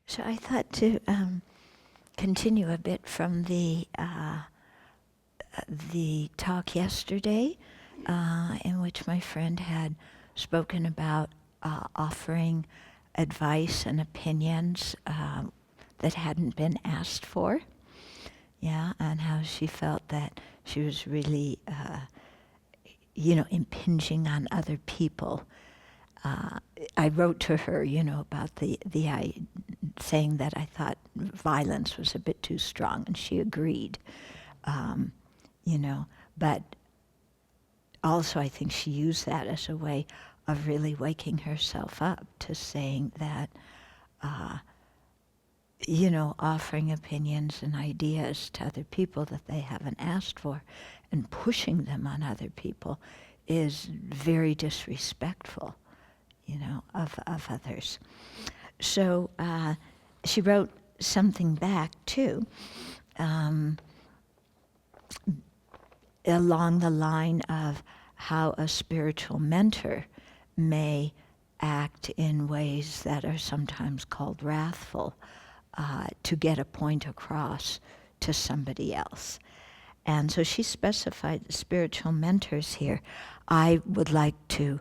So I thought to continue a bit from the talk yesterday, in which my friend had spoken about offering advice and opinions that hadn't been asked for. Yeah, and how she felt that she was really, impinging on other people. I wrote to her, about the saying that I thought violence was a bit too strong, and she agreed. But also I think she used that as a way of really waking herself up to saying that, offering opinions and ideas to other people that they haven't asked for and pushing them on other people is very disrespectful, of others. So she wrote something back too, along the line of how a spiritual mentor may act in ways that are sometimes called wrathful to get a point across to somebody else. And so she specified the spiritual mentors here. I would like to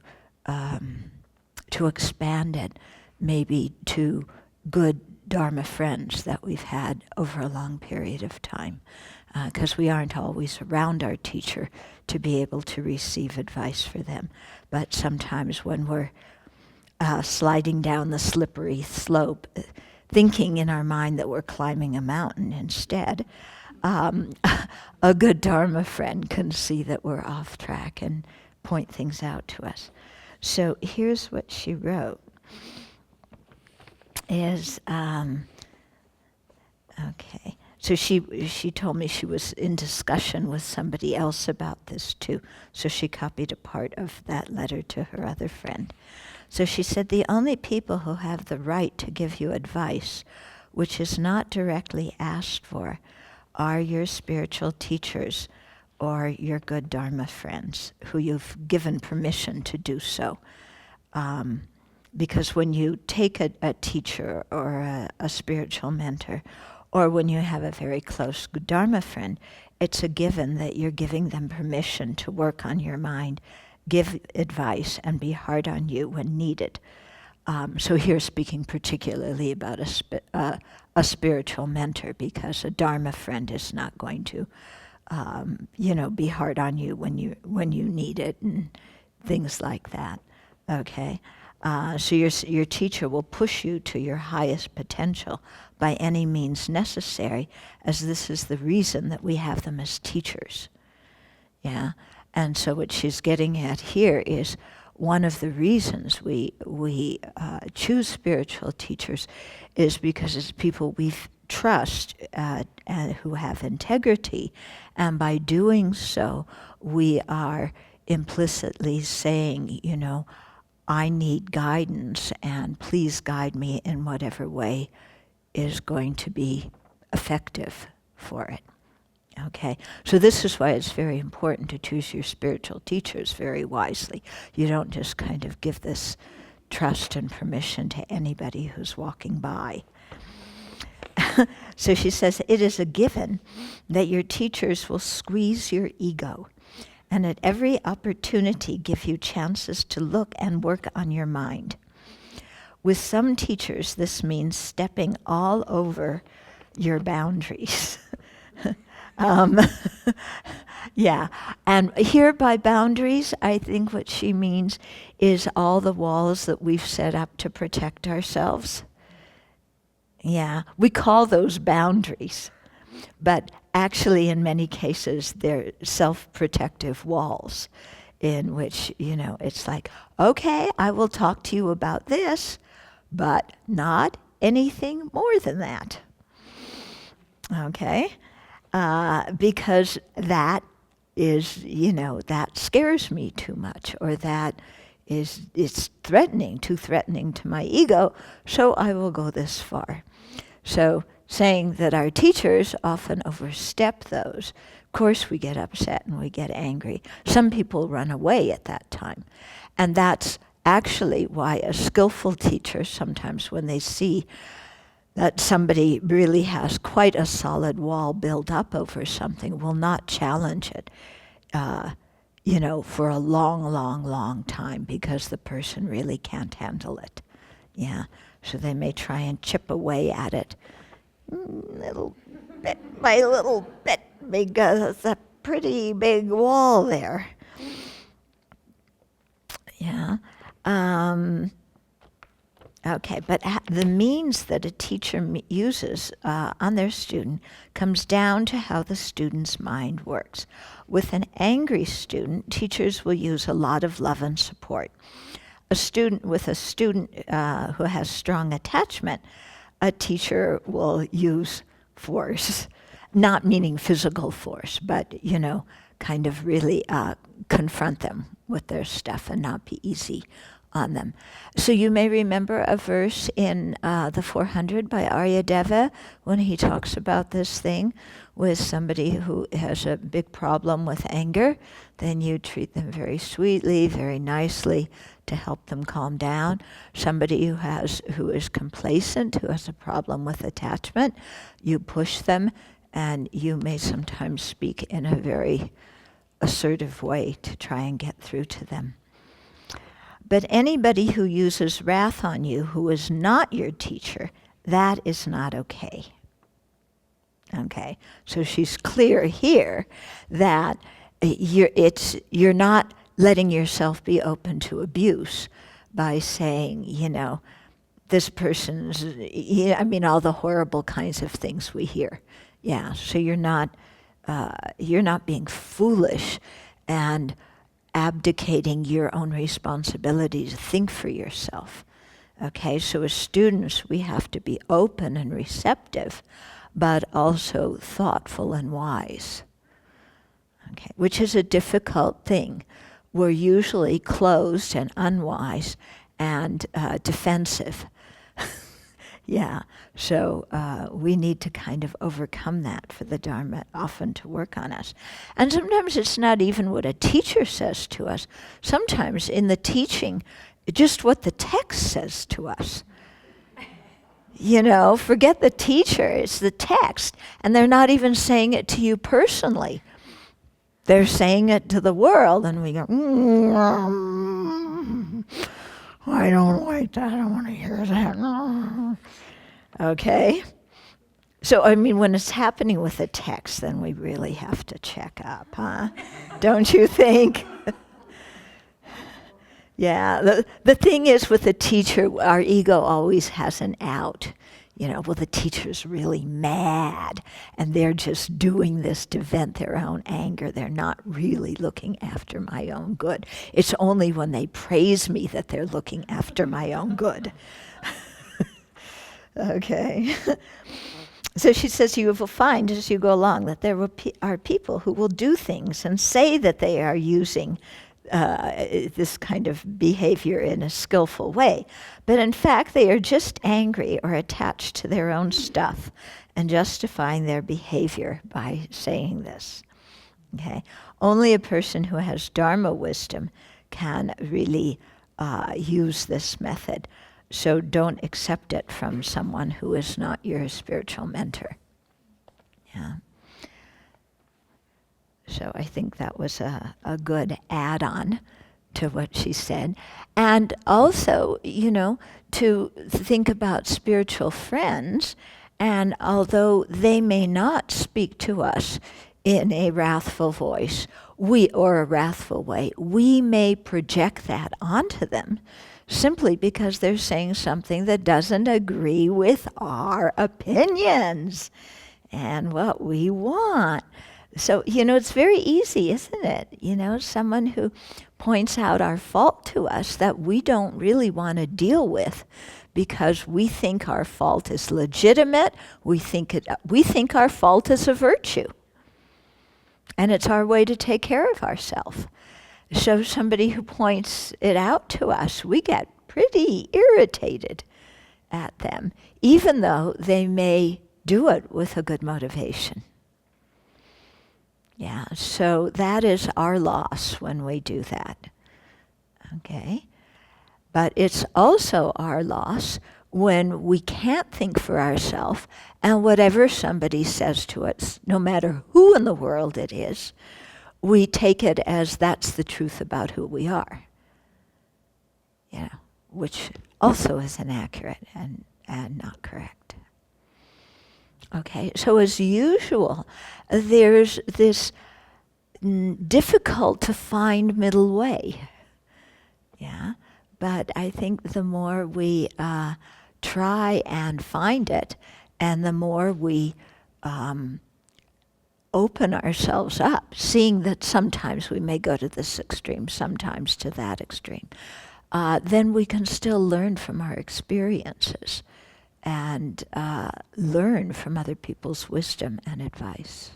expand it maybe to good Dharma friends that we've had over a long period of time, because we aren't always around our teacher to be able to receive advice for them. But sometimes when we're sliding down the slippery slope, thinking in our mind that we're climbing a mountain instead, a good Dharma friend can see that we're off track and point things out to us. So here's what she wrote. Okay. So she told me she was in discussion with somebody else about this too. So she copied a part of that letter to her other friend. So she said, the only people who have the right to give you advice, which is not directly asked for, are your spiritual teachers or your good Dharma friends who you've given permission to do so. Because when you take a teacher or a spiritual mentor, or when you have a very close Dharma friend, it's a given that you're giving them permission to work on your mind, give advice, and be hard on you when needed. So here speaking particularly about a spiritual mentor, because a Dharma friend is not going to, be hard on you when you need it and things like that. Okay. So your teacher will push you to your highest potential by any means necessary, as this is the reason that we have them as teachers. Yeah, and so what she's getting at here is one of the reasons we choose spiritual teachers is because it's people we trust and who have integrity, and by doing so, we are implicitly saying, I need guidance, and please guide me in whatever way is going to be effective for it. Okay, so this is why it's very important to choose your spiritual teachers very wisely. You don't just kind of give this trust and permission to anybody who's walking by. So she says, it is a given that your teachers will squeeze your ego and at every opportunity give you chances to look and work on your mind. With some teachers, this means stepping all over your boundaries. Yeah, and here by boundaries, I think what she means is all the walls that we've set up to protect ourselves. Yeah, we call those boundaries, but actually in many cases they're self-protective walls in which, it's like, okay, I will talk to you about this, but not anything more than that. Okay? Because that is, that scares me too much, or it's threatening, too threatening to my ego, so I will go this far. So saying that our teachers often overstep those, of course we get upset and we get angry. Some people run away at that time. And that's actually why a skillful teacher, sometimes when they see that somebody really has quite a solid wall built up over something will not challenge it, for a long, long, long time because the person really can't handle it. Yeah, so they may try and chip away at it little bit by little bit because it's a pretty big wall there. Yeah. Okay, but the means that a teacher uses on their student comes down to how the student's mind works. With an angry student, teachers will use a lot of love and support. With a student who has strong attachment, a teacher will use force, not meaning physical force, but, kind of really confront them with their stuff and not be easy on them. So you may remember a verse in the 400 by Aryadeva when he talks about this thing with somebody who has a big problem with anger. Then you treat them very sweetly, very nicely to help them calm down. Somebody who is complacent, who has a problem with attachment, you push them, and you may sometimes speak in a very assertive way to try and get through to them. But anybody who uses wrath on you who is not your teacher, that is not okay. Okay, so she's clear here that you're not letting yourself be open to abuse by saying, this person's, all the horrible kinds of things we hear. Yeah, so you're not being foolish and abdicating your own responsibility to think for yourself. Okay, so as students, we have to be open and receptive, but also thoughtful and wise. Okay, which is a difficult thing. We're usually closed and unwise and defensive. Yeah, so we need to kind of overcome that for the Dharma often to work on us. And sometimes it's not even what a teacher says to us. Sometimes in the teaching, just what the text says to us. Forget the teacher, it's the text. And they're not even saying it to you personally. They're saying it to the world, and we go, I don't like that, I don't want to hear that. Okay? So, when it's happening with a text, then we really have to check up, huh? Don't you think? Yeah, the thing is with the teacher, our ego always has an out. The teacher's really mad, and they're just doing this to vent their own anger. They're not really looking after my own good. It's only when they praise me that they're looking after my own good. Okay. So she says, you will find as you go along that there are people who will do things and say that they are using this kind of behavior in a skillful way. But in fact, they are just angry or attached to their own stuff and justifying their behavior by saying this. Okay? Only a person who has Dharma wisdom can really use this method. So don't accept it from someone who is not your spiritual mentor. Yeah. So I think that was a good add-on to what she said. And also, to think about spiritual friends, and although they may not speak to us in a wrathful voice, or a wrathful way, we may project that onto them simply because they're saying something that doesn't agree with our opinions and what we want. So, it's very easy, isn't it? Someone who points out our fault to us that we don't really want to deal with because we think our fault is legitimate, we think our fault is a virtue. And it's our way to take care of ourselves. So somebody who points it out to us, we get pretty irritated at them, even though they may do it with a good motivation. Yeah, so that is our loss when we do that. Okay? But it's also our loss when we can't think for ourselves, and whatever somebody says to us, no matter who in the world it is, we take it as that's the truth about who we are. You know, which also is inaccurate and not correct. Okay, so as usual, there's this difficult to find middle way. Yeah, but I think the more we try and find it, and the more we open ourselves up, seeing that sometimes we may go to this extreme, sometimes to that extreme, then we can still learn from our experiences and learn from other people's wisdom and advice.